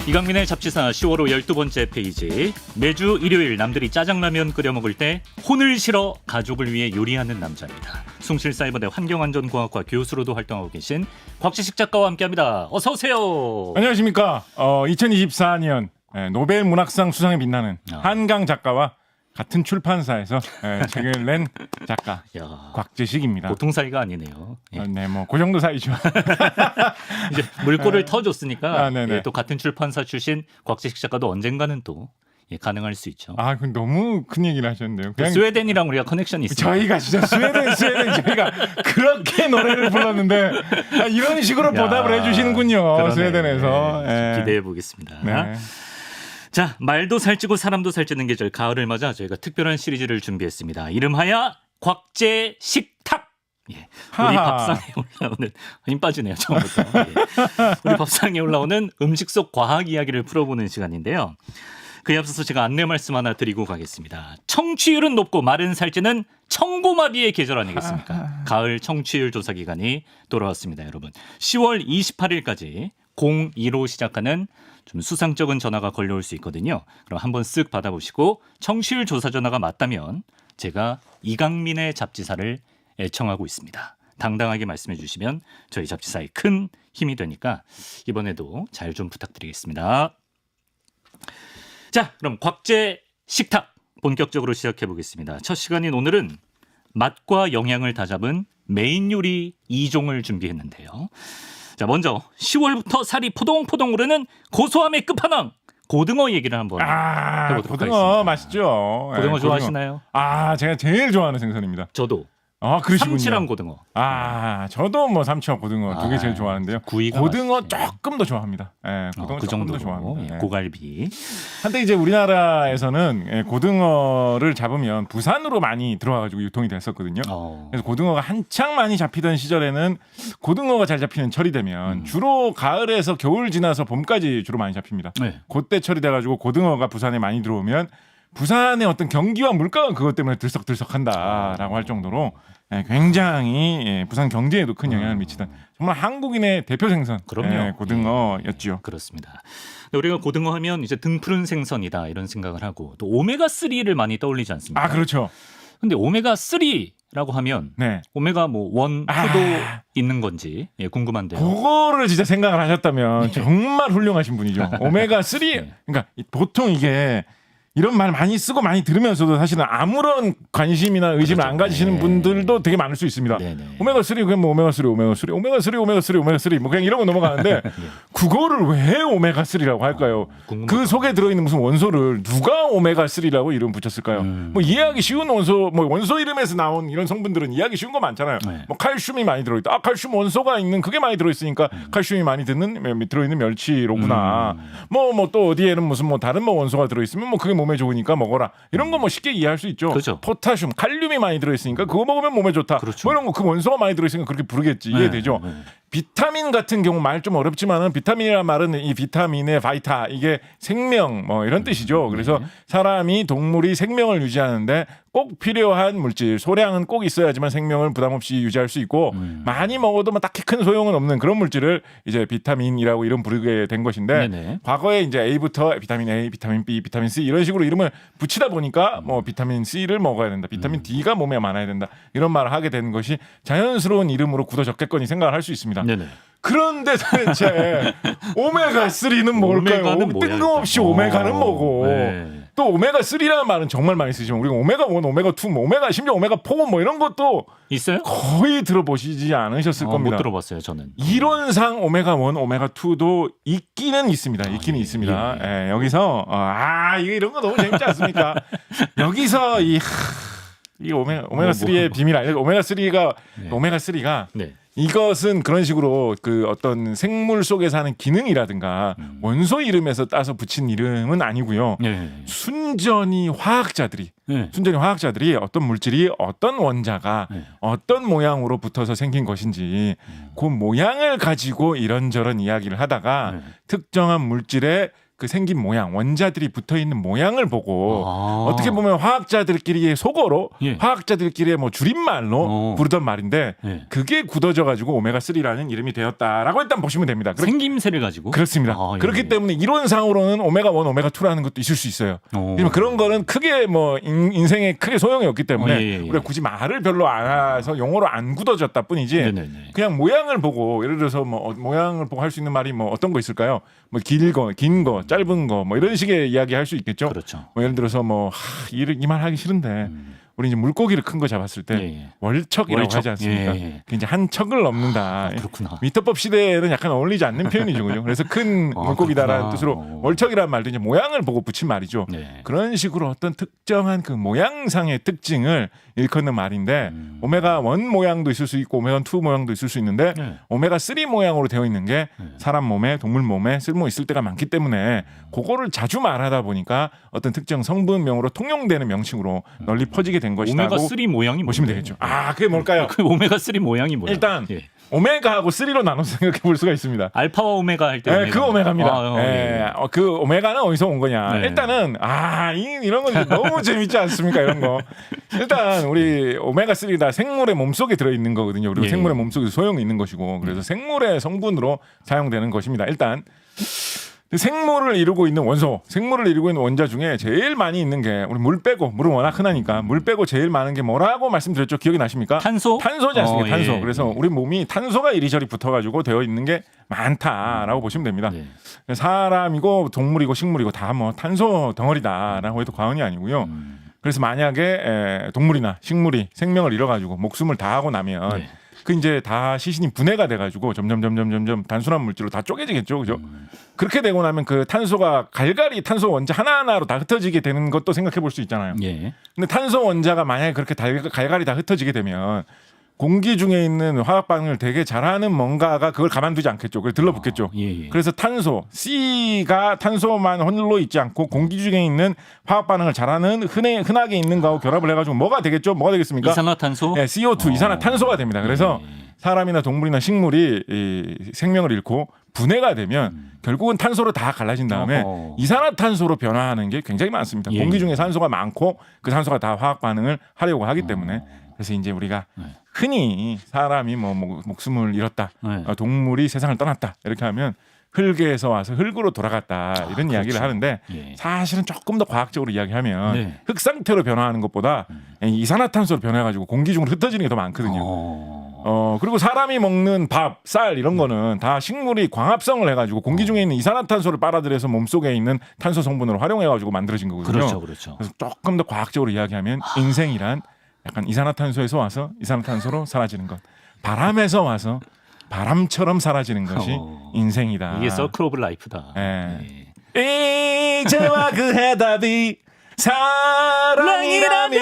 이강민의 잡지사 10월 호 12번째 페이지. 매주 일요일 남들이 짜장라면 끓여 먹을 때 혼을 실어 가족을 위해 요리하는 남자입니다. 숭실사이버대 환경안전공학과 교수로도 활동하고 계신 곽지식 작가와 함께합니다. 어서 오세요. 안녕하십니까. 2024년 노벨 문학상 수상에 빛나는 한강 작가와 같은 출판사에서 책을 낸 작가 야, 곽지식입니다. 보통 사이가 아니네요. 예. 네, 뭐 그 정도 사이죠. 이제 물꼬를 터줬으니까 네네. 예, 또 같은 출판사 출신 곽지식 작가도 언젠가는 또 가능할 수 있죠. 아, 그 너무 큰 얘기를 하셨는데요. 그냥 스웨덴이랑 우리가 커넥션이 있습니다. 저희가 진짜 스웨덴 저희가 그렇게 노래를 불렀는데 이런 식으로 보답을 해주시는군요. 그러네. 스웨덴에서. 네, 기대해 보겠습니다. 네. 자, 말도 살찌고 사람도 살찌는 계절 가을을 맞아 저희가 특별한 시리즈를 준비했습니다. 이름하여 곽제 식탁. 예, 우리 하하. 밥상에 올라오는 힘 빠지네요 처음부터. 예. 우리 밥상에 올라오는 음식 속 과학 이야기를 풀어보는 시간인데요. 그에 앞서서 제가 안내 말씀 하나 드리고 가겠습니다. 청취율은 높고 마른 살찌는 청고마비의 계절 아니겠습니까? 가을 청취율 조사 기간이 돌아왔습니다, 여러분. 10월 28일까지 02로 시작하는 좀 수상쩍은 전화가 걸려올 수 있거든요. 그럼 한번 쓱 받아보시고 청취율 조사 전화가 맞다면 제가 이강민의 잡지사를 애청하고 있습니다. 당당하게 말씀해 주시면 저희 잡지사에 큰 힘이 되니까 이번에도 잘 좀 부탁드리겠습니다. 자, 그럼 곽제 식탁 본격적으로 시작해 보겠습니다. 첫 시간인 오늘은 맛과 영양을 다 잡은 메인 요리 2종을 준비했는데요. 자, 먼저 10월부터 살이 포동포동 오르는 고소함의 끝판왕 고등어 얘기를 한번 해보도록 고등어 하겠습니다. 맛있죠. 고등어 네, 좋아하시나요? 제가 제일 좋아하는 생선입니다. 저도 그러시군요. 삼치랑 고등어. 저도 뭐 삼치와 고등어 두 개 제일 좋아하는데요. 구이가 고등어 맛있지. 조금 더 좋아합니다. 고등어 그 조금 더 정도로 좋아합니다. 고갈비. 한때 이제 우리나라에서는 고등어를 잡으면 부산으로 많이 들어와가지고 유통이 됐었거든요. 그래서 고등어가 한창 많이 잡히던 시절에는 고등어가 잘 잡히는 철이 되면 주로 가을에서 겨울 지나서 봄까지 주로 많이 잡힙니다. 네. 그때 철이 돼가지고 고등어가 부산에 많이 들어오면 부산의 어떤 경기와 물가가 그것 때문에 들썩들썩한다라고 할 정도로 굉장히 부산 경제에도 큰 영향을 미치던 정말 한국인의 대표 생선 그럼요. 고등어였죠. 그렇습니다. 근데 우리가 고등어 하면 이제 등푸른 생선이다 이런 생각을 하고 또 오메가 3를 많이 떠올리지 않습니까? 그렇죠. 근데 오메가 3라고 하면 네. 오메가 뭐 1, 2도 있는 건지 궁금한데요. 그거를 진짜 생각을 하셨다면 정말 훌륭하신 분이죠. 오메가 3. 그러니까 보통 이게 이런 말 많이 쓰고 많이 들으면서도 사실은 아무런 관심이나 의심을 그렇죠. 안 가지시는 분들도 되게 많을 수 있습니다. 네네. 오메가 3 그냥 뭐 오메가 3 뭐 그냥 이러고 넘어가는데 그거를 왜 오메가 3라고 할까요? 궁금하다. 그 속에 들어있는 무슨 원소를 누가 오메가 3라고 이름 붙였을까요? 뭐 이해하기 쉬운 원소, 뭐 원소 이름에서 나온 이런 성분들은 이해하기 쉬운 거 많잖아요. 네. 뭐 칼슘이 많이 들어있다. 칼슘 원소가 있는 그게 많이 들어있으니까 칼슘이 많이 들어있는 멸치로구나. 뭐 또 어디에는 무슨 뭐 다른 뭐 원소가 들어있으면 뭐 그게 몸에 좋으니까 먹어라. 이런 거 뭐 쉽게 이해할 수 있죠. 그렇죠. 포타슘, 칼륨이 많이 들어있으니까 그거 먹으면 몸에 좋다. 그렇죠. 뭐 이런 거 그 원소가 많이 들어있으니까 그렇게 부르겠지. 이해되죠. 네. 비타민 같은 경우 말 좀 어렵지만은 비타민이란 말은 이 비타민의 바이타 이게 생명 뭐 이런 뜻이죠. 그래서 사람이 동물이 생명을 유지하는데 꼭 필요한 물질 소량은 꼭 있어야지만 생명을 부담 없이 유지할 수 있고 많이 먹어도 뭐 딱히 큰 소용은 없는 그런 물질을 이제 비타민이라고 이름 부르게 된 것인데 네네. 과거에 이제 A부터 비타민 A, 비타민 B, 비타민 C 이런 식으로 이름을 붙이다 보니까 뭐 비타민 C를 먹어야 된다. 비타민 D가 몸에 많아야 된다. 이런 말을 하게 된 것이 자연스러운 이름으로 굳어졌겠거니 생각을 할 수 있습니다. 네네. 그런데 도대체 오메가 3는 뭘까요? 오메가는 뭐야, 뜬금없이 일단. 오메가는 뭐고 네. 또 오메가 3라는 말은 정말 많이 쓰지만 우리가 오메가 1, 오메가 2, 뭐 오메가 심지어 오메가 4 뭐 이런 것도 있어요? 거의 들어보시지 않으셨을 겁니다. 못 들어봤어요, 저는. 이론상 오메가 1, 오메가 2도 있기는 있습니다. 있기는 있습니다. 예, 여기서 이런 거 너무 재밌지 않습니까? 여기서 이 오메가 3의 비밀 알려. 오메가 3가 네. 이것은 그런 식으로 그 어떤 생물 속에 사는 기능이라든가 원소 이름에서 따서 붙인 이름은 아니고요. 네. 순전히 화학자들이 네. 어떤 물질이 어떤 원자가 어떤 모양으로 붙어서 생긴 것인지 그 모양을 가지고 이런저런 이야기를 하다가 특정한 물질의 그 생긴 모양, 원자들이 붙어 있는 모양을 보고 아. 어떻게 보면 화학자들끼리의 속어로 예. 화학자들끼리의 뭐 줄임말로 부르던 말인데 예. 그게 굳어져 가지고 오메가3라는 이름이 되었다라고 일단 보시면 됩니다. 생김새를 가지고 그렇습니다. 아, 예. 그렇기 때문에 이론상으로는 오메가1, 오메가2라는 것도 있을 수 있어요. 하지만 그런 거는 크게 뭐 인생에 크게 소용이 없기 때문에 예. 우리가 굳이 말을 별로 안 해서 용어로 안 굳어졌다 뿐이지 네네네. 그냥 모양을 보고 예를 들어서 뭐 모양을 보고 할 수 있는 말이 뭐 어떤 거 있을까요? 뭐 긴 거, 짧은 거 뭐 이런 식의 이야기 할 수 있겠죠. 그렇죠. 뭐 예를 들어서 뭐 이 말 하기 싫은데 우리 이제 물고기를 큰 거 잡았을 때 예. 월척이라고 월척. 하지 않습니까? 예. 그 이제 한 척을 넘는다. 아, 그렇구나. 미터법 시대에는 약간 어울리지 않는 표현이죠, 그죠? 그래서 큰 아, 물고기다라는 그렇구나. 뜻으로 월척이라는 말도 이제 모양을 보고 붙인 말이죠. 네. 그런 식으로 어떤 특정한 그 모양상의 특징을 일컫는 말인데 오메가1 모양도 있을 수 있고 오메가2 모양도 있을 수 있는데 네. 오메가3 모양으로 되어 있는 게 사람 몸에 동물 몸에 쓸모 있을 때가 많기 때문에 그거를 자주 말하다 보니까 어떤 특정 성분명으로 통용되는 명칭으로 널리 퍼지게 된 것이라고 오메가3 모양이 보시면 뭔데요? 되겠죠. 아, 그게 뭘까요? 그 오메가3 모양이 뭐야? 일단 예. 오메가하고 3로 나눠서 생각해 볼 수가 있습니다. 알파와 오메가 할 때 그 오메가입니다. 아, 예. 그 오메가는 어디서 온 거냐? 네. 일단은 이런 건 너무 재밌지 않습니까? 이런 거. 일단 우리 오메가3 다 생물의 몸속에 들어 있는 거거든요. 그리고 예. 생물의 몸속에 소용이 있는 것이고 그래서 생물의 성분으로 사용되는 것입니다. 일단 생물을 이루고 있는 원소, 생물을 이루고 있는 원자 중에 제일 많이 있는 게 우리 물 빼고 물은 워낙 흔하니까 물 빼고 제일 많은 게 뭐라고 말씀드렸죠? 기억이 나십니까? 탄소? 탄소지 않습니까? 탄소. 예. 그래서 우리 몸이 탄소가 이리저리 붙어가지고 되어 있는 게 많다라고 보시면 됩니다. 네. 사람이고 동물이고 식물이고 다 뭐 탄소 덩어리다라고 해도 과언이 아니고요. 그래서 만약에 동물이나 식물이 생명을 잃어가지고 목숨을 다하고 나면 네. 그 이제 다 시신이 분해가 돼가지고 점점 단순한 물질로 다 쪼개지겠죠, 그죠? 그렇게 되고 나면 그 탄소가 갈갈이 탄소 원자 하나하나로 다 흩어지게 되는 것도 생각해 볼 수 있잖아요. 예. 근데 탄소 원자가 만약에 그렇게 갈갈이 다 흩어지게 되면 공기 중에 있는 화학 반응을 되게 잘하는 뭔가가 그걸 가만두지 않겠죠. 그걸 들러붙겠죠. 예. 그래서 탄소 C가 탄소만 홀로 있지 않고 공기 중에 있는 화학 반응을 잘하는 흔하게 있는 거하고 결합을 해가지고 뭐가 되겠죠? 뭐가 되겠습니까? 이산화탄소? 네, CO2 이산화탄소가 됩니다. 그래서 예. 사람이나 동물이나 식물이 이 생명을 잃고 분해가 되면 결국은 탄소로 다 갈라진 다음에 어허. 이산화탄소로 변화하는 게 굉장히 많습니다. 예. 공기 중에 산소가 많고 그 산소가 다 화학 반응을 하려고 하기 때문에 그래서 이제 우리가 흔히 사람이 뭐 목숨을 잃었다, 네. 동물이 세상을 떠났다 이렇게 하면 흙에서 와서 흙으로 돌아갔다 이런 이야기를 그렇죠. 하는데 예. 사실은 조금 더 과학적으로 이야기하면 네. 흙 상태로 변화하는 것보다 이산화탄소로 변해가지고 공기 중으로 흩어지는 게 더 많거든요. 그리고 사람이 먹는 밥, 쌀 이런 거는 다 식물이 광합성을 해가지고 공기 중에 있는 이산화탄소를 빨아들여서 몸속에 있는 탄소 성분으로 활용해가지고 만들어진 거거든요. 그렇죠. 그래서 조금 더 과학적으로 이야기하면 인생이란 약간 이산화탄소에서 와서 이산화탄소로 사라지는 것, 바람에서 와서 바람처럼 사라지는 것이 인생이다. 이게 서클 오브 라이프다. 예. 이제와 그 해답이 사랑이라면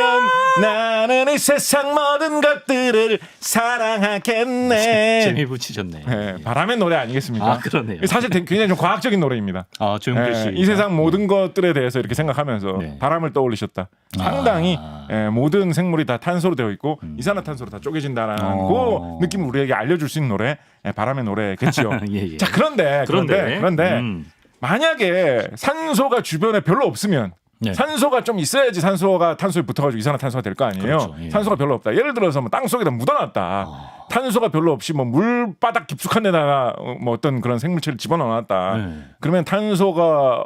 나는 이 세상 모든 것들을 사랑하겠네. 재미 붙이셨네. 예, 바람의 노래 아니겠습니까? 아, 그러네요. 사실 굉장히 좀 과학적인 노래입니다. 아, 조용필 씨. 이 세상 모든 것들에 대해서 이렇게 생각하면서 네. 바람을 떠올리셨다. 상당히 모든 생물이 다 탄소로 되어 있고 이산화탄소로 다 쪼개진다라는 그 느낌을 우리에게 알려줄 수 있는 노래, 바람의 노래겠죠. 예. 자, 그런데 만약에 산소가 주변에 별로 없으면 네. 산소가 좀 있어야지 산소가 탄소에 붙어가지고 이산화탄소가 될 거 아니에요. 그렇죠. 예. 산소가 별로 없다. 예를 들어서 뭐 땅 속에다 묻어놨다. 탄소가 별로 없이 뭐 물바닥 깊숙한 데다가 뭐 어떤 그런 생물체를 집어넣어놨다. 네. 그러면 산소가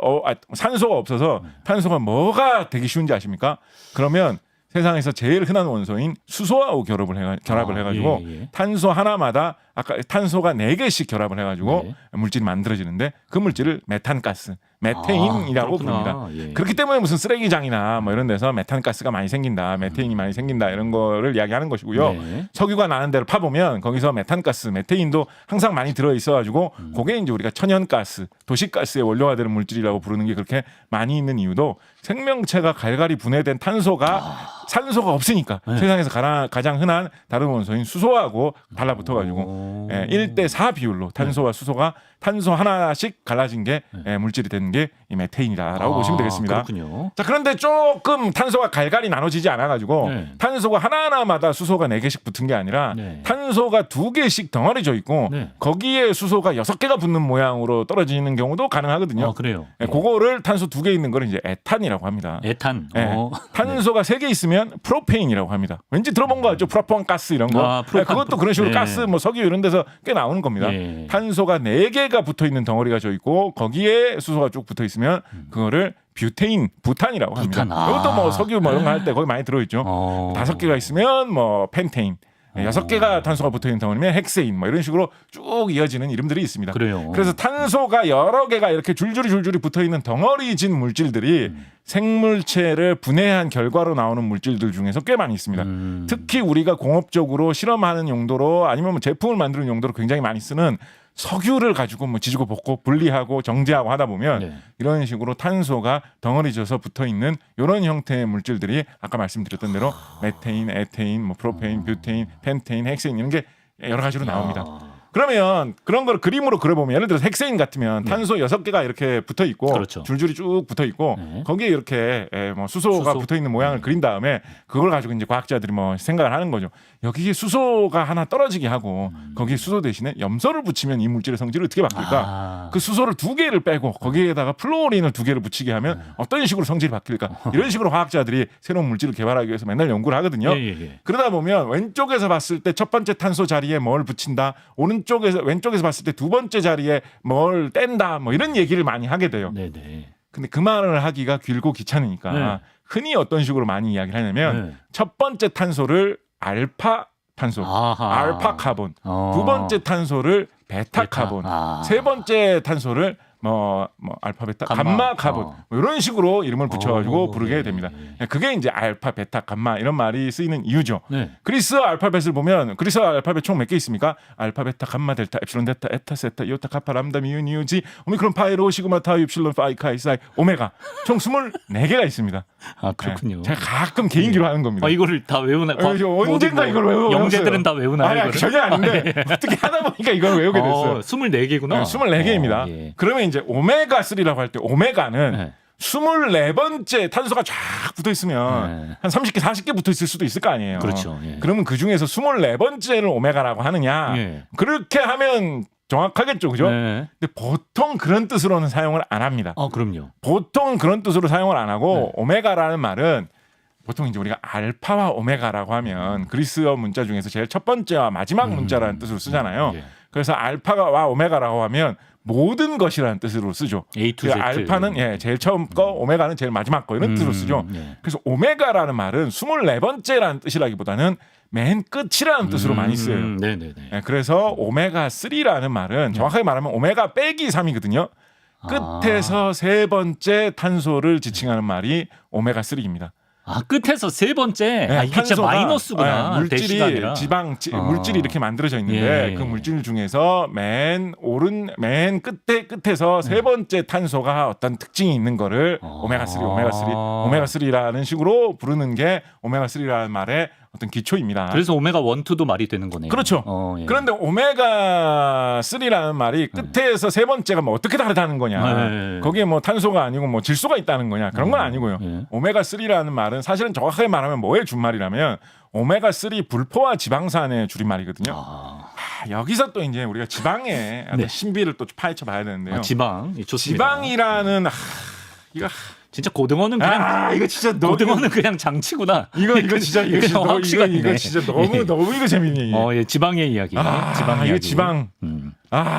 없어서 탄소가 뭐가 되기 쉬운지 아십니까? 그러면 세상에서 제일 흔한 원소인 수소하고 결합을 해가지고 예. 탄소 하나마다 아까 탄소가 4개씩 결합을 해가지고 네. 물질이 만들어지는데 그 물질을 메탄가스, 메테인이라고 그렇구나. 부릅니다. 예. 그렇기 때문에 무슨 쓰레기장이나 뭐 이런 데서 메탄가스가 많이 생긴다, 메테인이 많이 생긴다 이런 거를 이야기하는 것이고요. 네. 석유가 나는 데를 파보면 거기서 메탄가스, 메테인도 항상 많이 들어 있어가지고 그게 이제 우리가 천연가스, 도시가스의 원료가 되는 물질이라고 부르는 게 그렇게 많이 있는 이유도 생명체가 갈갈이 분해된 산소가 없으니까 세상에서 가장 흔한 다른 원소인 수소하고 달라붙어가지고 1대4 비율로 탄소와 수소가 탄소 하나씩 갈라진 게 물질이 되는 게 이 메테인이다라고 보시면 되겠습니다. 그렇군요. 자, 그런데 조금 탄소가 갈갈이 나눠지지 않아가지고 네. 탄소가 하나하나마다 수소가 4개씩 붙은 게 아니라 네. 탄소가 2개씩 덩어리져 있고 네. 거기에 수소가 6개가 붙는 모양으로 떨어지는 경우도 가능하거든요. 그래요. 네, 그거를 탄소 2개 있는 걸 이제 에탄이라고 합니다. 에탄. 네. 탄소가 3개 있으면 프로페인이라고 합니다. 왠지 들어본 거 같죠? 프로판 가스 이런 거. 그것도 그런 식으로 네. 가스, 뭐 석유 이런 데서 꽤 나오는 겁니다. 네. 탄소가 4개가 붙어 있는 덩어리가 져 있고 거기에 수소가 쭉 붙어 있으면 그거를 뷰테인, 부탄이라고 합니다. 부탄. 이것도 뭐 석유 뭐 이런 거 할 때 거기 많이 들어있죠. 5개가 있으면 뭐 펜테인. 6개가 탄소가 붙어있는 덩어리면 헥세인 뭐 이런 식으로 쭉 이어지는 이름들이 있습니다. 그래요. 그래서 탄소가 여러 개가 이렇게 줄줄이 붙어있는 덩어리진 물질들이 생물체를 분해한 결과로 나오는 물질들 중에서 꽤 많이 있습니다. 특히 우리가 공업적으로 실험하는 용도로 아니면 뭐 제품을 만드는 용도로 굉장히 많이 쓰는 석유를 가지고 뭐 지지고 볶고 분리하고 정제하고 하다 보면 네. 이런 식으로 탄소가 덩어리져서 붙어 있는 이런 형태의 물질들이 아까 말씀드렸던 대로 메테인, 에테인, 뭐 프로페인, 뷰테인, 펜테인, 헥세인 이런 게 여러 가지로 나옵니다. 그러면 그런 걸 그림으로 그려보면 예를 들어서 헥세인 같으면 탄소 6개가 이렇게 붙어 있고 그렇죠. 줄줄이 쭉 붙어 있고 거기에 이렇게 뭐 수소가 붙어 있는 모양을 그린 다음에 그걸 가지고 이제 과학자들이 뭐 생각을 하는 거죠. 여기에 수소가 하나 떨어지게 하고 거기에 수소 대신에 염소를 붙이면 이 물질의 성질이 어떻게 바뀔까? 그 수소를 2개를 빼고 거기에다가 플루오린을 2개를 붙이게 하면 어떤 식으로 성질이 바뀔까? 이런 식으로 과학자들이 새로운 물질을 개발하기 위해서 맨날 연구를 하거든요. 그러다 보면 왼쪽에서 봤을 때 첫 번째 탄소 자리에 뭘 붙인다. 왼쪽에서 봤을 때 두 번째 자리에 뭘 뗀다. 뭐 이런 얘기를 많이 하게 돼요. 근데 그 말을 하기가 길고 귀찮으니까 흔히 어떤 식으로 많이 이야기를 하냐면 첫 번째 탄소를 알파 탄소, 알파 카본, 두 번째 탄소를 베타 카본, 세 번째 탄소를 뭐 알파 베타 감마 카본 뭐 이런 식으로 이름을 붙여가지고 부르게 됩니다. 그게 이제 알파 베타 감마 이런 말이 쓰이는 이유죠. 그리스 알파벳을 보면 그리스 알파벳 총 몇 개 있습니까? 알파 베타 감마 델타 엡실론 데타 에타 세타 이오타 카파 람다 미우 니우 지 오미크론 파이로 시그마 타우 입실론 파이 카이 사이 오메가 총 24개가 있습니다. 그렇군요. 제가 가끔 개인기로 하는 겁니다. 이거를 다 외우나? 언젠가 이걸 외우고 영재들은 다 외우나요? 전혀 아닌데 어떻게 하다 보니까 이걸 외우게 됐어요. 24개구나. 24개입니다. 그러면 이제 오메가3라고 할 때 오메가는 24번째 탄소가 쫙 붙어 있으면 한 30개, 40개 붙어 있을 수도 있을 거 아니에요. 그렇죠. 그러면 그 중에서 24번째를 오메가라고 하느냐? 그렇게 하면 정확하겠죠, 그죠? 근데 보통 그런 뜻으로는 사용을 안 합니다. 그럼요. 보통 그런 뜻으로 사용을 안 하고 오메가라는 말은 보통 이제 우리가 알파와 오메가라고 하면 그리스어 문자 중에서 제일 첫 번째와 마지막 문자라는 뜻으로 쓰잖아요. 그래서 알파와 오메가라고 하면 모든 것이라는 뜻으로 쓰죠. A to Z. 알파는 제일 처음 거, 오메가는 제일 마지막 거 이런 뜻으로 쓰죠. 그래서 오메가라는 말은 24번째라는 뜻이라기보다는 맨 끝이라는 뜻으로 많이 쓰여요. 그래서 오메가3라는 말은 정확하게 말하면 오메가 빼기 3이거든요. 끝에서 세 번째 탄소를 지칭하는 말이 오메가3입니다. 끝에서 세 번째. 이게 진짜 마이너스구나. 물질이 물질이 이렇게 만들어져 있는데 그 물질 중에서 맨 끝에서 세 번째 탄소가 어떤 특징이 있는 거를 오메가3라는 식으로 부르는 게 오메가3라는 말의 어떤 기초입니다. 그래서 오메가 1, 2도 말이 되는 거네요. 그렇죠. 그런데 오메가3라는 말이 끝에서 세 번째가 뭐 어떻게 다르다는 거냐. 거기에 뭐 탄소가 아니고 뭐 질소가 있다는 거냐. 그런 건 아니고요. 오메가3라는 말은 사실은 정확하게 말하면 뭐의 준말이라면 오메가3 불포화 지방산의 줄임말이거든요. 여기서 또 이제 우리가 지방의 신비를 또 파헤쳐 봐야 되는데요. 지방. 좋습니다. 지방이라는 이거 진짜 고등어는 그냥 이거 진짜 고등어는 그냥 장치구나. 이거 진짜 이거 진짜 너무 이거 재밌네. 지방의 이야기. 지방 이야기. 이거 지방.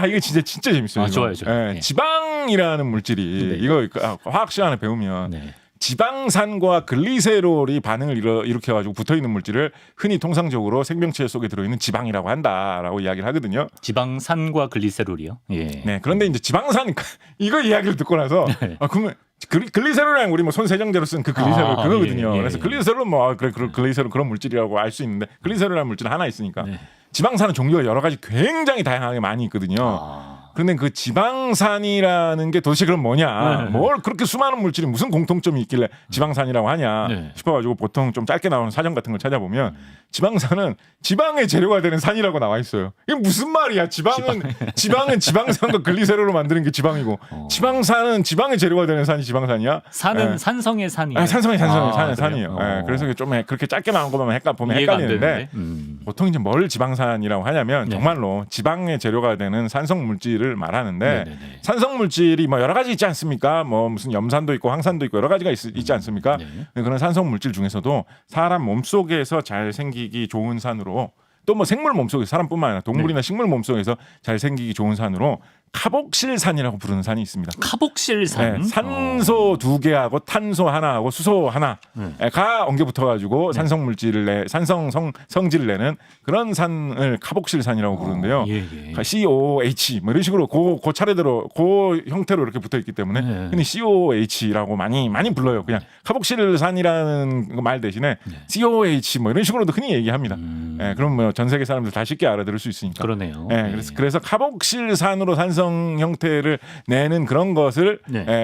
이거 진짜 재밌어요. 좋아요. 지방이라는 물질이 이거 화학 시간에 배우면 지방산과 글리세롤이 반응을 일으켜 가지고 붙어 있는 물질을 흔히 통상적으로 생명체 속에 들어 있는 지방이라고 한다라고 이야기를 하거든요. 지방산과 글리세롤이요? 그런데 이제 지방산 이거 이야기를 듣고 나서 그러면 글리세롤이랑 우리 뭐 손 세정제로 쓴 그 글리세롤 그거거든요. 그래서 글리세롤은 글리세롤 그런 물질이라고 알 수 있는데 글리세롤이라는 물질은 하나 있으니까 지방산은 종류가 여러 가지 굉장히 다양하게 많이 있거든요. 그런데 그 지방산이라는 게 도대체 그럼 뭐냐? 네. 뭘 그렇게 수많은 물질이 무슨 공통점이 있길래 지방산이라고 하냐 네. 싶어가지고 보통 좀 짧게 나오는 사전 같은 걸 찾아보면 지방산은 지방의 재료가 되는 산이라고 나와 있어요. 이게 무슨 말이야? 지방은 지방산과 글리세롤로 만드는 게 지방이고 지방산은 지방의 재료가 되는 산이 지방산이야? 산은 예. 산성의 산이에요. 아, 산성이 그래요? 산이에요. 예, 그래서 이게 좀 그렇게 짧게 나온 것만 보면 이해가 안 헷갈리는데 되는데. 보통 이제 뭘 지방산이라고 하냐면 네. 정말로 지방의 재료가 되는 산성 물질을 말하는데 네네네. 산성 물질이 뭐 여러 가지 있지 않습니까? 뭐 무슨 염산도 있고 황산도 있고 여러 가지가 있지 않습니까? 네. 그런 산성 물질 중에서도 사람 몸속에서 잘 생기기 좋은 산으로 또 뭐 생물 몸속에서 사람뿐만 아니라 동물이나 식물 몸속에서 잘 생기기 좋은 산으로 카복실산이라고 부르는 산이 있습니다. 카복실산. 네, 산소 2개하고 탄소 하나하고 수소 하나가 엉겨 붙어가지고 산성 물질을 산성 성질을 내는 그런 산을 카복실산이라고 부르는데요. 예. COH 뭐 이런 식으로 그 차례대로 그 형태로 이렇게 붙어 있기 때문에 네. 흔히 COH라고 많이 불러요. 그냥 카복실산이라는 말 대신에 COH 뭐 이런 식으로도 흔히 얘기합니다. 예, 그럼 뭐 전 세계 사람들 다 쉽게 알아들을 수 있으니까. 그러네요. 예, 그래서 카복실산으로 산성 형태를 내는 그런 것을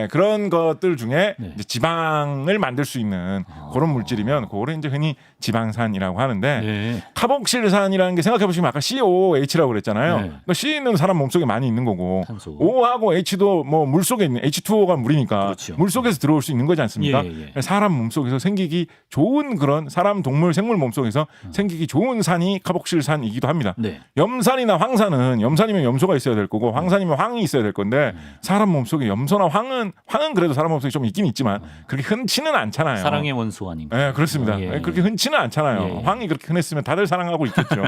그런 것들 중에 이제 지방을 만들 수 있는 그런 물질이면 그거를 이제 흔히 지방산이라고 하는데 카복실산이라는 게 생각해 보시면 아까 COH라고 그랬잖아요. 그러니까 C는 사람 몸속에 많이 있는 거고 탄소. O하고 H도 뭐 물 속에 있는 H2O가 물이니까 그렇죠. 물 속에서 들어올 수 있는 거지 않습니까? 사람 몸속에서 생기기 좋은 그런 사람 동물 생물 몸속에서 생기기 좋은 산이 카복실산이기도 합니다. 염산이나 황산은 염산이면 염소가 있어야 될 거고 황산이면 황이 있어야 될 건데 사람 몸속에 염소나 황은 그래도 사람 몸속에 좀 있긴 있지만 그렇게 흔치는 않잖아요. 사랑의 원소 아닌가? 네, 그렇습니다. 그렇게 흔치는 않잖아요. 황이 그렇게 흔했으면 다들 사랑하고 있겠죠.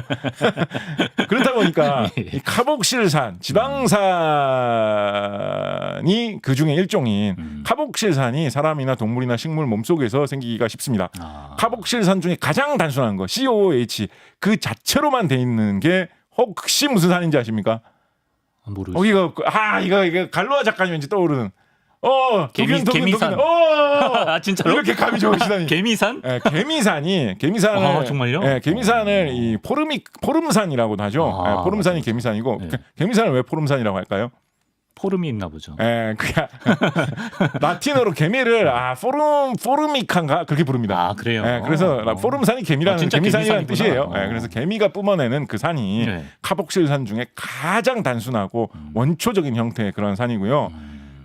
그렇다 보니까 이 카복실산, 지방산이 그 중에 일종인 카복실산이 사람이나 동물이나 식물 몸속에서 생기기가 쉽습니다. 카복실산 중에 가장 단순한 거 COOH 그 자체로만 돼 있는 게 혹시 무슨 산인지 아십니까? 모르겠어요. 이거 갈로아 작가님 왠지 떠오르는 개미산. 진짜로? 이렇게 감이 좋으시다니. 개미산? 네, 개미산을 정말요? 네, 개미산을 이 포름산이라고도 하죠. 네, 포름산이 개미산이고 개미산을 왜 포름산이라고 할까요? 포름이 있나 보죠. 예, 그냥 라틴어로 개미를 포르미칸가 그렇게 부릅니다. 그래요. 예, 그래서 포름산이 개미라는 개미산이라는 뜻이에요. 예, 그래서 개미가 뿜어내는 그 산이 카복실산 중에 가장 단순하고 원초적인 형태의 그런 산이고요.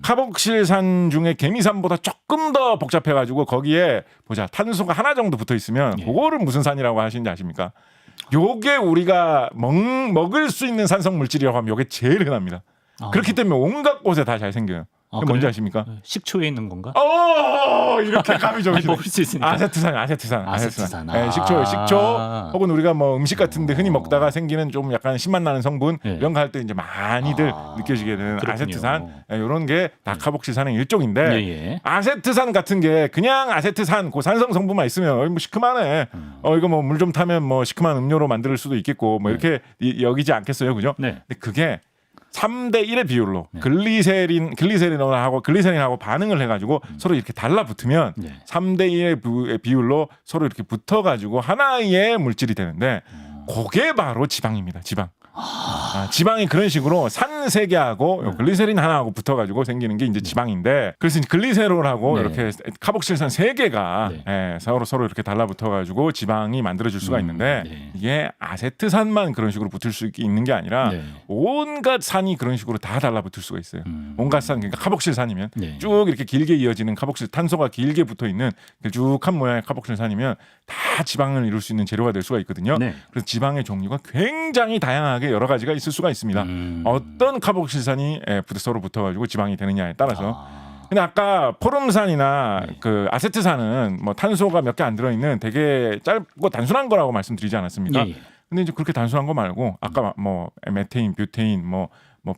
카복실산 중에 개미산보다 조금 더 복잡해가지고 거기에 탄소가 하나 정도 붙어 있으면 그거를 무슨 산이라고 하시는지 아십니까? 요게 우리가 먹을 수 있는 산성 물질이라고 하면 요게 제일 흔합니다. 그렇기 때문에 온갖 곳에 다 잘 생겨요. 뭔지 아십니까? 식초에 있는 건가? 이렇게 감이 좋으시네. 먹을 수 있으니까. 아세트산. 네, 식초 혹은 우리가 뭐 음식 같은데 흔히 먹다가 생기는 좀 약간 신맛 나는 성분 이런 거 할 때 이제 많이들 느껴지게 되는 그렇군요. 아세트산 이런 게 다 카복실산의 일종인데 아세트산 같은 게 그냥 아세트산 그 산성 성분만 있으면 뭐 시큼하네. 이거 뭐 물 좀 타면 뭐 시큼한 음료로 만들 수도 있겠고 뭐 이렇게 여기지 않겠어요, 그죠? 근데 그게 3대 1의 비율로 글리세린하고 반응을 해가지고 서로 이렇게 달라붙으면 3대 1의 비율로 서로 이렇게 붙어가지고 하나의 물질이 되는데 그게 바로 지방입니다. 지방이 그런 식으로 산 3개하고 글리세린 하나하고 붙어가지고 생기는 게 이제 지방인데 그래서 이제 글리세롤하고 이렇게 카복실산 3개가 서로 이렇게 달라붙어가지고 지방이 만들어질 수가 있는데 이게 아세트산만 그런 식으로 붙을 수 있는 게 아니라 온갖 산이 그런 식으로 다 달라붙을 수가 있어요. 온갖 산 그러니까 카복실산이면 쭉 이렇게 길게 이어지는 탄소가 길게 붙어 있는 길쭉한 모양의 카복실산이면 다 지방을 이룰 수 있는 재료가 될 수가 있거든요. 그래서 지방의 종류가 굉장히 다양하게 여러 가지가 있을 수가 있습니다. 어떤 카복실산이 서로 붙어가지고 지방이 되느냐에 따라서. 근데 아까 포름산이나 그 아세트산은 뭐 탄소가 몇 개 안 들어있는 되게 짧고 단순한 거라고 말씀드리지 않았습니까? 근데 이제 그렇게 단순한 거 말고 아까 뭐 메테인, 뷰테인, 뭐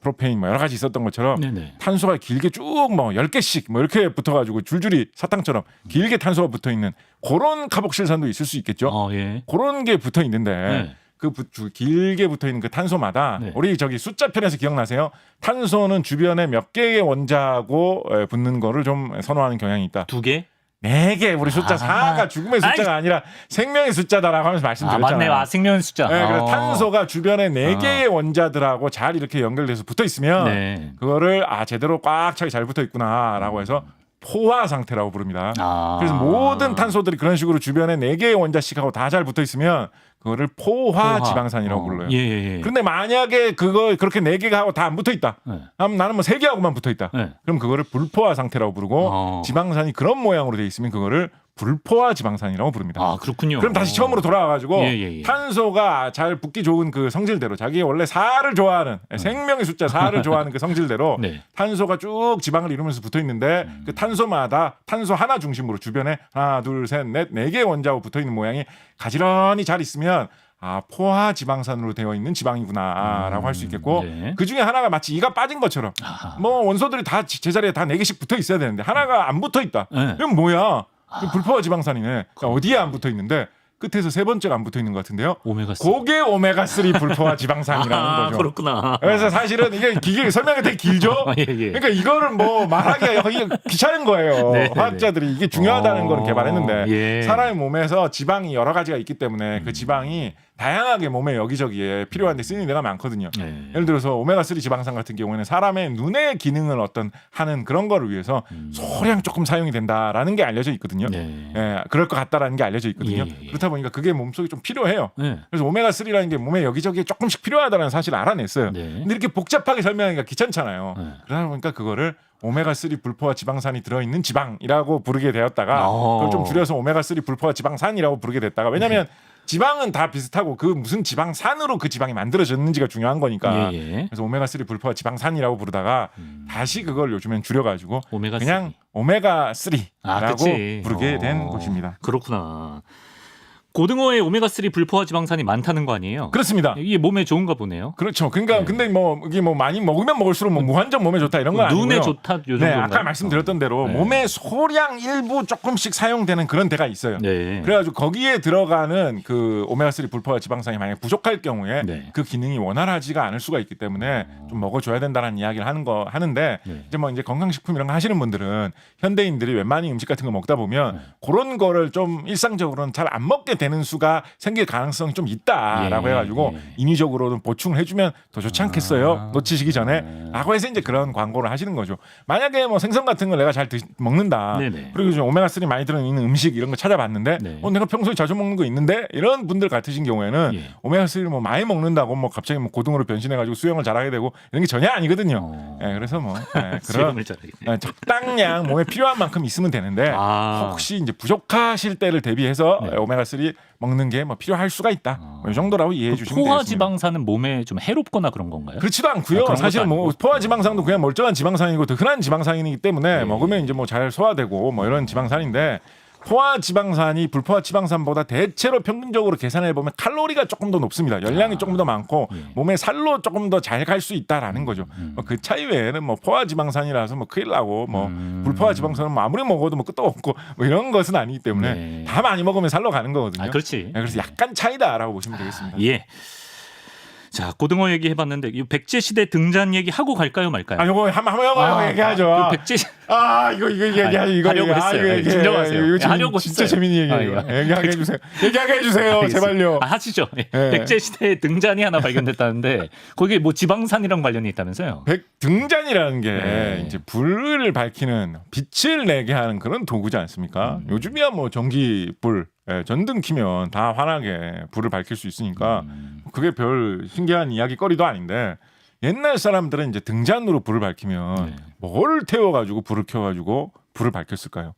프로페인 뭐 여러 가지 있었던 것처럼 탄소가 길게 쭉 뭐 10개씩 뭐 이렇게 붙어가지고 줄줄이 사탕처럼 길게 탄소가 붙어 있는 그런 카복실산도 있을 수 있겠죠. 그런 게 붙어 있는데. 길게 붙어 있는 그 탄소마다 우리 숫자편에서 기억나세요? 탄소는 주변에 몇 개의 원자하고 붙는 거를 좀 선호하는 경향이 있다. 2개? 4개 우리 숫자 아. 4가 죽음의 숫자가 아니라 생명의 숫자다라고 하면서 말씀드렸잖아요. 맞네. 생명 숫자. 네, 그래서 탄소가 주변에 4개의 원자들하고 잘 이렇게 연결돼서 붙어 있으면 네. 그거를 제대로 꽉 차게 잘 붙어 있구나라고 해서 포화 상태라고 부릅니다. 그래서 모든 탄소들이 그런 식으로 주변에 4개의 원자씩하고 다 잘 붙어 있으면 그거를 포화 지방산이라고 불러요. 예. 그런데 만약에 그거 그렇게 4개가 하고 다 안 붙어 있다. 그럼 나는 뭐 3개하고만 붙어 있다. 네. 그럼 그거를 불포화 상태라고 부르고 지방산이 그런 모양으로 돼 있으면 그거를 불포화 지방산이라고 부릅니다. 그렇군요. 그럼 다시 처음으로 돌아와가지고 예. 탄소가 잘 붙기 좋은 그 성질대로 자기 원래 4를 좋아하는 생명의 숫자 4를 좋아하는 그 성질대로 네. 탄소가 쭉 지방을 이루면서 붙어 있는데 그 탄소마다 탄소 하나 중심으로 주변에 하나 둘셋넷 4개의 원자하고 붙어 있는 모양이 가지런히 잘 있으면 포화 지방산으로 되어 있는 지방이구나라고 할 수 있겠고 네. 그 중에 하나가 마치 이가 빠진 것처럼 뭐 원소들이 다 제자리에 다 4개씩 붙어 있어야 되는데 하나가 안 붙어 있다. 네. 그럼 뭐야? 불포화 지방산이네. 그러니까 어디에 안 붙어 있는데 끝에서 3번째가 안 붙어 있는 것 같은데요. 오메가3. 그게 오메가3 불포화 지방산이라는 거죠. 그렇구나. 그래서 사실은 이게 설명이 되게 길죠. 예. 그러니까 이거를 뭐 말하기가 이게 귀찮은 거예요. 네. 화학자들이 이게 중요하다는 걸 개발했는데 예. 사람의 몸에서 지방이 여러 가지가 있기 때문에 그 지방이 다양하게 몸에 여기저기에 필요한데 쓰는 데가 많거든요. 네. 예를 들어서 오메가3 지방산 같은 경우에는 사람의 눈의 기능을 하는 그런 거를 위해서 소량 조금 사용이 된다라는 게 알려져 있거든요. 네. 예, 그럴 것 같다라는 게 알려져 있거든요. 예. 그렇다 보니까 그게 몸속에 좀 필요해요. 네. 그래서 오메가3라는 게 몸에 여기저기에 조금씩 필요하다는 사실을 알아냈어요. 네. 근데 이렇게 복잡하게 설명하기가 귀찮잖아요. 네. 그러다 보니까 그거를 오메가3 불포화 지방산이 들어있는 지방이라고 부르게 되었다가 그걸 좀 줄여서 오메가3 불포화 지방산이라고 부르게 됐다가 왜냐하면 지방은 다 비슷하고 그 무슨 지방산으로 그 지방이 만들어졌는지가 중요한 거니까 그래서 오메가3 불포화 지방산이라고 부르다가 다시 그걸 요즘엔 줄여가지고 오메가3. 그냥 오메가3라고 그치. 부르게 된 것입니다. 그렇구나. 고등어에 오메가3 불포화 지방산이 많다는 거 아니에요? 그렇습니다. 이게 몸에 좋은가 보네요. 그렇죠. 그러니까 근데 뭐 이게 뭐 많이 먹으면 먹을수록 뭐 무한정 몸에 좋다 이런 건 아니고요. 눈에 좋다 요 정도인가요? 네, 아까 말씀드렸던 대로 몸에 소량 일부 조금씩 사용되는 그런 데가 있어요. 네. 그래가지고 거기에 들어가는 그 오메가3 불포화 지방산이 만약 부족할 경우에 그 기능이 원활하지가 않을 수가 있기 때문에 좀 먹어줘야 된다는 이야기를 하는데 이제 건강식품 이런 거 하시는 분들은 현대인들이 웬만히 음식 같은 거 먹다 보면 그런 거를 좀 일상적으로는 잘 안 먹게 되는 수가 생길 가능성이 좀 있다라고 해가지고 인위적으로는 보충을 해주면 더 좋지 않겠어요? 놓치시기 전에?라고 해서 이제 그런 광고를 하시는 거죠. 만약에 뭐 생선 같은 걸 내가 잘 먹는다. 그리고 좀 오메가3 많이 들어있는 음식 이런 거 찾아봤는데 내가 평소에 자주 먹는 거 있는데 이런 분들 같으신 경우에는 오메가3를 뭐 많이 먹는다고 뭐 갑자기 뭐 고등어로 변신해가지고 수영을 잘하게 되고 이런 게 전혀 아니거든요. 그래서 뭐 그런 적당량 몸에 필요한 만큼 있으면 되는데 혹시 이제 부족하실 때를 대비해서 오메가3 먹는 게 뭐 필요할 수가 있다. 이 정도라고 이해해 주시면 되겠습니다. 포화 지방산은 몸에 좀 해롭거나 그런 건가요? 그렇지도 않고요. 사실 뭐 포화 지방산도 그냥 멀쩡한 지방산이고 더 흔한 지방산이기 때문에 먹으면 이제 뭐 잘 소화되고 뭐 이런 지방산인데 포화 지방산이 불포화 지방산보다 대체로 평균적으로 계산해 보면 칼로리가 조금 더 높습니다. 열량이 조금 더 많고 몸에 살로 조금 더 잘 갈 수 있다라는 거죠. 그 차이 외에는 뭐 포화 지방산이라서 뭐 큰일 나고 뭐 불포화 지방산은 뭐 아무리 먹어도 뭐 끝도 없고 뭐 이런 것은 아니기 때문에 다 많이 먹으면 살로 가는 거거든요. 그렇지. 그래서 약간 차이다라고 보시면 되겠습니다. 예. 자, 고등어 얘기 해봤는데 이 백제 시대 등잔 얘기 하고 갈까요, 말까요? 요거 한번 얘기하죠. 백제 이거 얘기하죠. 하려고 했어요. 진정하세요. 이거 하려고 진짜 했어요. 재밌는 얘기예요. 얘기하게 해주세요. 얘기하게 해주세요. 제발요. 하시죠. 백제 시대에 등잔이 하나 발견됐다는데 거기에 뭐 지방산이랑 관련이 있다면서요? 등잔이라는 게 이제 불을 밝히는 빛을 내게 하는 그런 도구지 않습니까? 요즘이야 뭐 전기불 전등 키면 다 환하게 불을 밝힐 수 있으니까 그게 별 신기한 이야기거리도 아닌데 옛날 사람들은 이제 등잔으로 불을 밝히면 뭘 태워가지고 불을 켜가지고 불을 밝혔을까요?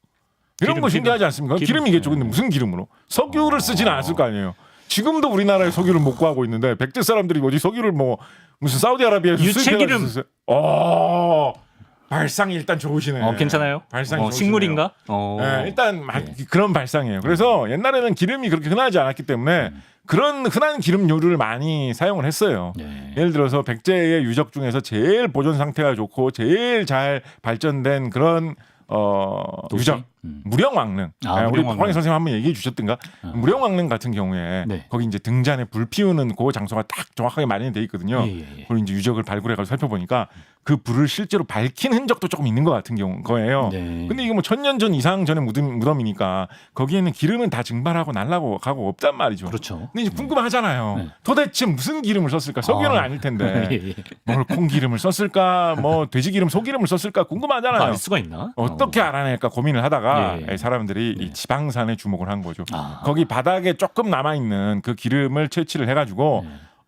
이런 거 신기하지 않습니까? 기름이겠죠. 근데 무슨 기름으로? 석유를 쓰지는 않았을 거 아니에요. 지금도 우리나라에 석유를 못 구하고 있는데 백제 사람들이 뭐지 석유를 뭐 무슨 사우디아라비아에서 유채기름. 발상이 일단 좋으시네. 괜찮아요? 발상이 식물인가? 일단 그런 발상이에요. 그래서 옛날에는 기름이 그렇게 흔하지 않았기 때문에 그런 흔한 기름류를 많이 사용을 했어요. 예를 들어서 백제의 유적 중에서 제일 보존 상태가 좋고 제일 잘 발전된 그런 유적 무령왕릉. 우리 무령왕릉. 박광희 선생님 한번 얘기해 주셨던가? 무령왕릉 같은 경우에 네. 거기 이제 등잔에 불 피우는 그 장소가 딱 정확하게 마련이 돼 있거든요. 예, 예, 예. 그리고 이제 유적을 발굴해가지고 살펴보니까 그 불을 실제로 밝힌 흔적도 조금 있는 것 같은 거예요. 네. 근데 이게 뭐 1000년 전 이상 전에 무덤이니까 거기에는 기름은 다 증발하고 날라고 가고 없단 말이죠. 그렇죠. 근데 이제 궁금하잖아요. 네. 도대체 무슨 기름을 썼을까? 석유는 아닐 텐데. 예, 예. 뭘 콩기름을 썼을까? 뭐 돼지기름, 소기름을 썼을까? 궁금하잖아요. 알 수가 있나? 어떻게 알아낼까 고민을 하다가 예. 사람들이 이 지방산에 주목을 한 거죠. 아. 거기 바닥에 조금 남아있는 그 기름을 채취를 해가지고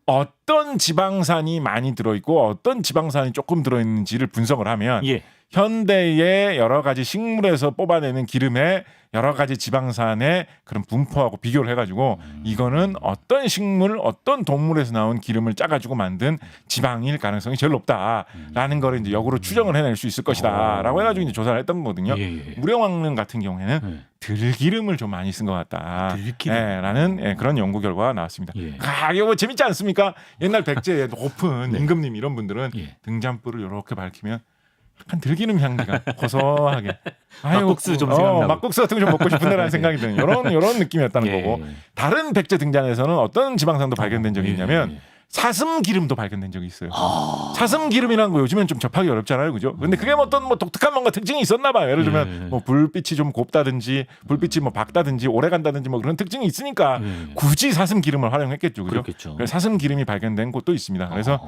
어떤 지방산이 많이 들어있고 어떤 지방산이 조금 들어있는지를 분석을 하면 예. 현대의 여러 가지 식물에서 뽑아내는 기름의 여러 가지 지방산의 그런 분포하고 비교를 해가지고 이거는 어떤 식물, 어떤 동물에서 나온 기름을 짜가지고 만든 지방일 가능성이 제일 높다라는 거를 이제 역으로 추정을 해낼 수 있을 것이다라고 해가지고 이제 조사를 했던 거거든요. 예, 예. 무령왕릉 같은 경우에는 네. 들기름을 좀 많이 쓴 것 같다. 들기름. 라는 그런 연구 결과가 나왔습니다. 예. 이거 재밌지 않습니까? 옛날 백제 높은 임금님 이런 분들은 예. 등잔불을 이렇게 밝히면 약간 들기름 향기가 고소하게 막국수 좀 생각나고. 막국수 같은 거 좀 먹고 싶은데라는 생각이 드는 이런 느낌이었다는 예. 거고 다른 백제 등잔에서는 어떤 지방산도 발견된 적이 예. 있냐면 사슴 기름도 발견된 적이 있어요. 아. 사슴 기름이라는 거 요즘엔 좀 접하기 어렵잖아요, 그죠? 근데 그게 뭐 어떤 뭐 독특한 뭔가 특징이 있었나 봐요. 예를 들면 예. 뭐 불빛이 좀 곱다든지 불빛이 뭐 밝다든지 오래 간다든지 뭐 그런 특징이 있으니까 예. 굳이 사슴 기름을 활용했겠죠, 그죠? 그렇겠죠. 그래서 사슴 기름이 발견된 곳도 있습니다. 그래서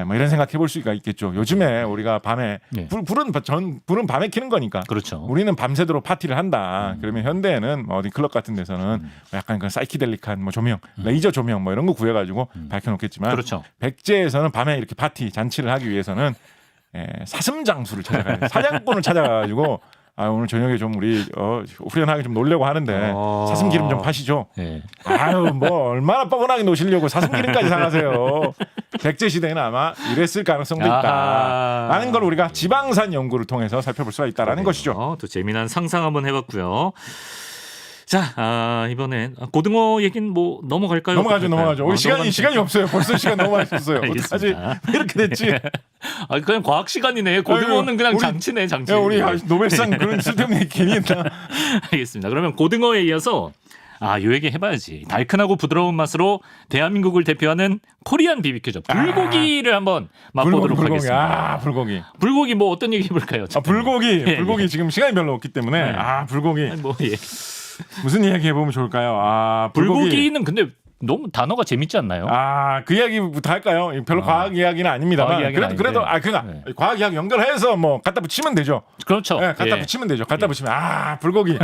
뭐 이런 생각해 볼 수가 있겠죠. 요즘에 우리가 밤에 네. 불은 밤에 켜는 거니까. 그렇죠. 우리는 밤새도록 파티를 한다. 그러면 현대에는 뭐 어디 클럽 같은 데서는 약간 그런 사이키델릭한 뭐 조명, 레이저 조명 뭐 이런 거 구해가지고 밝혀놓겠지만 그렇죠. 백제에서는 밤에 이렇게 파티 잔치를 하기 위해서는 사슴 장수를 찾아가요. 사냥꾼을 찾아가가지고 오늘 저녁에 좀 우리 후련하게 좀 놀려고 하는데 사슴 기름 좀 파시죠. 예. 뭐 얼마나 뻐근하게 노시려고 사슴 기름까지 사가세요. 백제 시대에는 아마 이랬을 가능성도 있다라는 걸 우리가 지방산 연구를 통해서 살펴볼 수가 있다라는 것이죠. 또 재미난 상상 한번 해봤고요. 자, 이번엔 고등어 얘기는 뭐 넘어갈까요? 넘어가죠. 우리 시간이 없어요. 벌써 시간 너무 많이 썼어요. 어떡하지? 알겠습니다. 왜 이렇게 됐지? 그냥 과학 시간이네. 고등어는 그냥 우리- 장치네, 장치. 야, 우리 노벨상 그런 쓸데없는 얘기 괜히 했나? 알겠습니다. 그러면 고등어에 이어서 요 얘기 해봐야지. 달큰하고 부드러운 맛으로 대한민국을 대표하는 코리안 BBQ죠. 불고기를 한번 맛보도록 하겠습니다. 불고기. 불고기 뭐 어떤 얘기 해볼까요? 불고기 지금 시간이 별로 없기 때문에 네. 불고기 아니, 뭐 예. 무슨 이야기 해보면 좋을까요? 불고기는 근데 너무 단어가 재밌지 않나요? 그 이야기부터 할까요? 별로 과학 이야기는 아닙니다만 과학 이야기는 그래도 아닌데. 그러니까 과학 이야기 연결해서 뭐 갖다 붙이면 되죠. 그렇죠. 네, 갖다 예. 붙이면 되죠. 갖다 붙이면 불고기.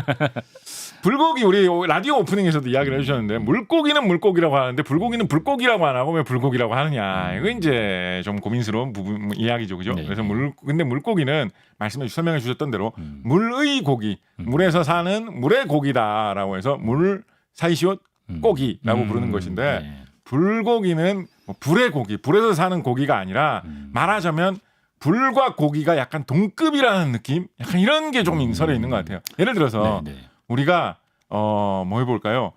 불고기 우리 라디오 오프닝에서도 이야기를 해주셨는데 물고기는 물고기라고 하는데 불고기는 불고기라고 안 하고 왜 불고기라고 하느냐 이거 이제 좀 고민스러운 부분 이야기죠, 그죠? 네. 그래서 근데 물고기는 설명해 주셨던 대로 물의 고기, 물에서 사는 물의 고기다라고 해서 물 사이시옷 고기라고 부르는 것인데 네. 불고기는 뭐 불의 고기, 불에서 사는 고기가 아니라 말하자면 불과 고기가 약간 동급이라는 느낌, 약간 이런 게 좀 인설에 있는 것 같아요. 예를 들어서 네, 네. 우리가 뭐 해볼까요?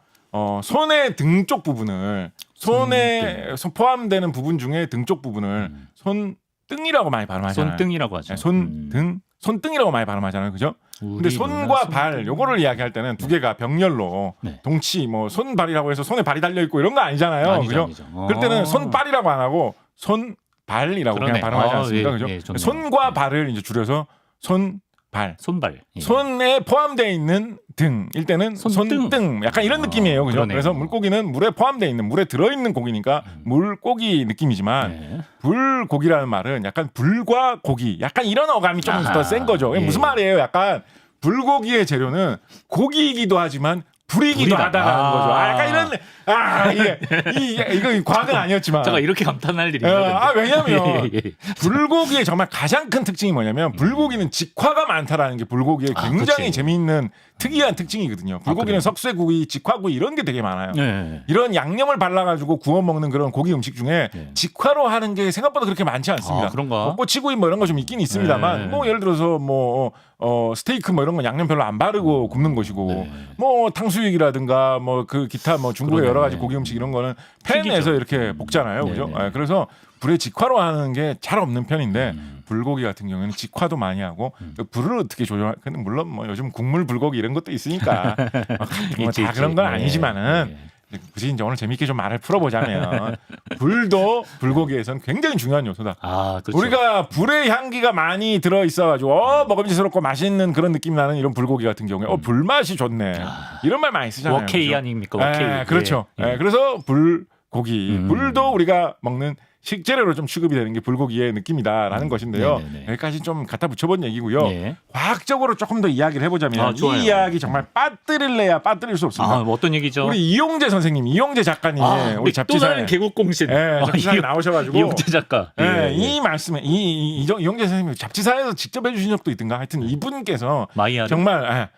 손의 등 쪽 부분을 손에 포함되는 부분 중에 등 쪽 부분을 손등이라고 많이 발음하잖아요. 손등이라고 하죠. 손등이라고 많이 발음하잖아요, 그죠? 근데 손과 발 요거를 이야기할 때는 두 개가 병렬로 네. 동치 뭐 손발이라고 해서 손에 발이 달려 있고 이런 거 아니잖아요, 그죠? 아니죠. 그럴 때는 손발이라고 안 하고 손발이라고 그러네. 그냥 발음하지 않습니까, 예, 그죠? 예, 좋네요. 손과 발을 이제 줄여서 손발. 손발. 예. 손에 포함되어 있는 등일 때는 손등 약간 이런 느낌이에요, 그죠? 그러네요. 그래서 물고기는 물에 포함되어 있는 물에 들어있는 고기니까 물고기 느낌이지만 네. 불고기라는 말은 약간 불과 고기 약간 이런 어감이 좀 더 센 거죠. 예. 무슨 말이에요? 약간 불고기의 재료는 고기이기도 하지만 불이기도 불이다. 하다라는 거죠. 약간 이런 이거 과학은 아니었지만 제가 이렇게 감탄할 일이 왜냐면 예. 불고기의 정말 가장 큰 특징이 뭐냐면 불고기는 직화가 많다라는 게 불고기의 굉장히 그치. 재미있는 특이한 특징이거든요. 불고기는 그래요? 석쇠구이, 직화구이 이런 게 되게 많아요. 네. 이런 양념을 발라가지고 구워 먹는 그런 고기 음식 중에 네. 직화로 하는 게 생각보다 그렇게 많지 않습니다. 그런가? 꼬치구이 뭐 이런 거 좀 있긴 있습니다만 네. 뭐 예를 들어서 뭐 스테이크 뭐 이런 건 양념 별로 안 바르고 굽는 것이고 네. 뭐 탕수육이라든가 뭐 그 기타 뭐 중국의 그러네. 여러 가지 고기 음식 이런 거는 팬에서 튀기죠. 이렇게 볶잖아요, 그죠? 네. 그래서 불에 직화로 하는 게 잘 없는 편인데 불고기 같은 경우에는 직화도 많이 하고 불을 어떻게 조절할? 근데 물론 뭐 요즘 국물 불고기 이런 것도 있으니까 다 그런 건 아니지만은. 굳이 이제 오늘 재밌게 좀 말을 풀어보자면 불도 불고기에서는 굉장히 중요한 요소다. 아, 그렇죠. 우리가 불의 향기가 많이 들어 있어가지고 먹음직스럽고 맛있는 그런 느낌 나는 이런 불고기 같은 경우에 불맛이 좋네. 이런 말 많이 쓰잖아요. 워케이 그렇죠? 아닙니까? 워케이. 그렇죠. 예. 그래서 불고기, 불도 우리가 먹는 식재료로 좀 취급이 되는 게 불고기의 느낌이다라는 것인데요. 네네네. 여기까지 좀 갖다 붙여본 얘기고요. 예. 과학적으로 조금 더 이야기를 해보자면 좋아요. 이 이야기 정말 빠뜨릴래야 빠뜨릴 수 없습니다. 뭐 어떤 얘기죠? 우리 이용재 선생님, 이용재 작가님, 우리 또 잡지사에 다른 개국공신. 잡지사에 나오셔가지고 이용재 작가. 이 말씀에 이용재 선생님이 잡지사에서 직접 해주신 적도 있던가 하여튼 이분께서 마이야르. 정말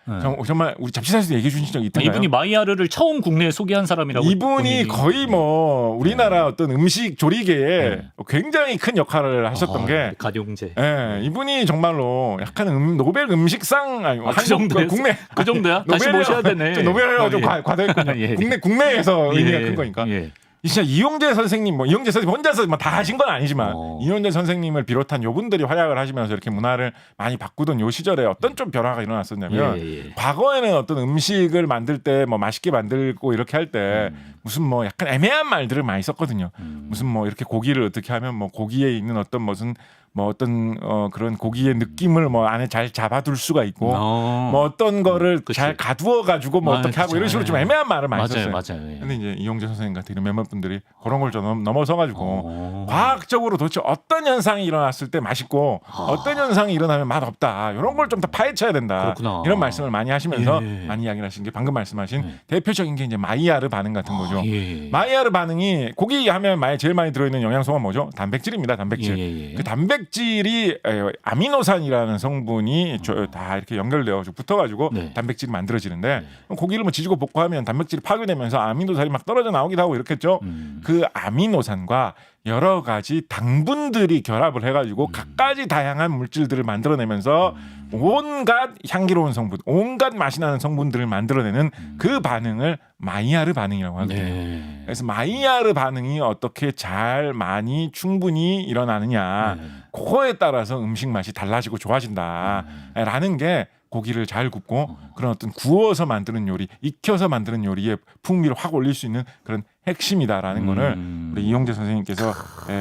정말 우리 잡지사에서 얘기해 주신 적이 있던가요? 이분이 마이야르를 처음 국내에 소개한 사람이라고. 이분이 거의 뭐 우리나라 어떤 음식 조리계에 굉장히 큰 역할을 하셨던 게 가룡제. 이분이 정말로 약간 노벨 음식상 아니 그 정도야? 국내 그 정도야? 다시 모셔야 되네. 노벨은 좀 과도했군요. 예. 국내에서 의미가 큰 거니까. 예. 진짜 이용재 선생님, 이용재 선생님 혼자서 다 하신 건 아니지만 이용재 선생님을 비롯한 요분들이 활약을 하시면서 이렇게 문화를 많이 바꾸던 요 시절에 어떤 좀 변화가 일어났었냐면 과거에는 어떤 음식을 만들 때 뭐 맛있게 만들고 이렇게 할 때 무슨 뭐 약간 애매한 말들을 많이 썼거든요. 무슨 뭐 이렇게 고기를 어떻게 하면 뭐 고기에 있는 어떤 무슨 뭐 어떤 그런 고기의 느낌을 뭐 안에 잘 잡아둘 수가 있고 뭐 어떤 거를 잘 가두어 가지고 뭐 어떻게 하고 이런 식으로 좀 애매한 말을 많이 썼어요. 맞아요. 근데 이제 이용재 선생님 같은 이런 몇몇 분들이 그런 걸 좀 넘어서 가지고 과학적으로 도대체 어떤 현상이 일어났을 때 맛있고 어떤 현상이 일어나면 맛 없다. 이런 걸 좀 더 파헤쳐야 된다. 그렇구나. 이런 말씀을 많이 하시면서 많이 이야기를 하신 게 방금 말씀하신 대표적인 게 이제 마이야르 반응 같은 거죠. 마이야르 반응이 고기 하면 제일 많이 들어있는 영양소가 뭐죠? 단백질입니다. 단백질. 그 단백질이 아미노산이라는 성분이 다 이렇게 연결되어 붙어가지고 단백질이 만들어지는데 고기를 뭐 지지고 볶고하면 단백질이 파괴되면서 아미노산이 막 떨어져 나오기도 하고 이렇겠죠. 그 아미노산과 여러 가지 당분들이 결합을 해가지고 각가지 다양한 물질들을 만들어내면서 온갖 향기로운 성분, 온갖 맛이 나는 성분들을 만들어내는 그 반응을 마이야르 반응이라고 하거든요. 그래서 마이야르 반응이 어떻게 잘 많이 충분히 일어나느냐 그거에 따라서 음식 맛이 달라지고 좋아진다라는 게 고기를 잘 굽고 그런 어떤 구워서 만드는 요리, 익혀서 만드는 요리의 풍미를 확 올릴 수 있는 그런 핵심이다라는 거를 우리 이용재 선생님께서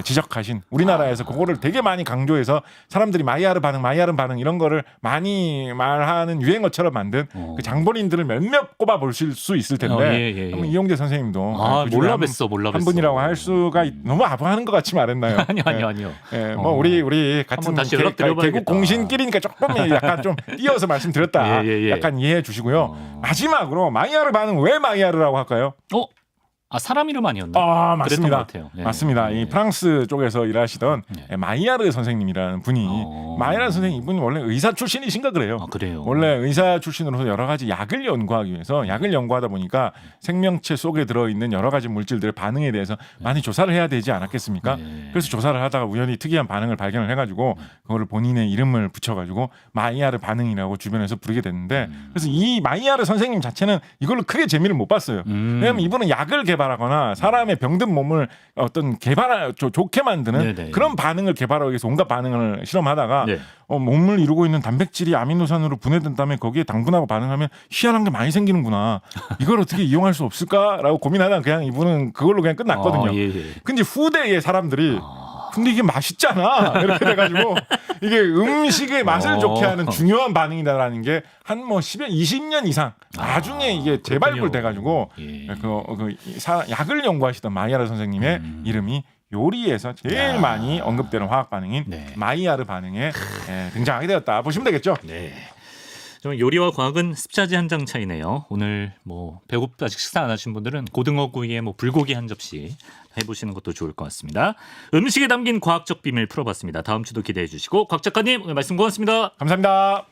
지적하신 우리나라에서 그거를 되게 많이 강조해서 사람들이 마이야르 반응 이런 거를 많이 말하는 유행어처럼 만든 그 장본인들을 몇몇 꼽아 볼 수 있을 텐데 한번 이용재 선생님도 몰라 한 분이라고 할 수가 너무 아부하는 것 같이 말했나요? 아니요. 뭐 우리 같은 개국 공신끼리니까 조금 약간 좀 띄어서 말씀드렸다. 약간 이해해 주시고요. 마지막으로 마이야르 반응 왜 마이야르라고 할까요? 사람 이름 아니었나? 맞습니다. 그랬던 것 같아요. 맞습니다. 이 프랑스 쪽에서 일하시던 마이야르 선생님이라는 분이 마이야르 선생님 이분이 원래 의사 출신이신가 그래요. 그래요. 원래 의사 출신으로서 여러 가지 약을 연구하기 위해서 약을 연구하다 보니까 생명체 속에 들어있는 여러 가지 물질들의 반응에 대해서 많이 조사를 해야 되지 않았겠습니까? 그래서 조사를 하다가 우연히 특이한 반응을 발견을 해가지고 그거를 본인의 이름을 붙여가지고 마이야르 반응이라고 주변에서 부르게 됐는데 그래서 이 마이야르 선생님 자체는 이걸로 크게 재미를 못 봤어요. 왜냐하면 이분은 약을 개발하거나 사람의 병든 몸을 어떤 좋게 만드는 그런 반응을 개발하기 위해서 온갖 반응을 실험하다가 몸을 이루고 있는 단백질이 아미노산으로 분해된 다음에 거기에 당분하고 반응하면 희한한 게 많이 생기는구나. 이걸 어떻게 이용할 수 없을까라고 고민하다가 그냥 이분은 그걸로 그냥 끝났거든요. 근데 후대의 사람들이 근데 이게 맛있잖아 이렇게 돼가지고 이게 음식의 맛을 좋게 하는 중요한 반응이다라는 게 한 뭐 10년 20년 이상 나중에 이게 재발굴돼가지고 약을 연구하시던 마이야르 선생님의 이름이 요리에서 제일 많이 언급되는 화학 반응인 마이야르 반응에 등장하게 되었다 보시면 되겠죠. 좀 요리와 과학은 습자지 한 장 차이네요. 오늘 뭐 배고프 아직 식사 안 하신 분들은 고등어 구이에 뭐 불고기 한 접시 해보시는 것도 좋을 것 같습니다. 음식에 담긴 과학적 비밀 풀어봤습니다. 다음 주도 기대해 주시고 곽 작가님 오늘 말씀 고맙습니다. 감사합니다.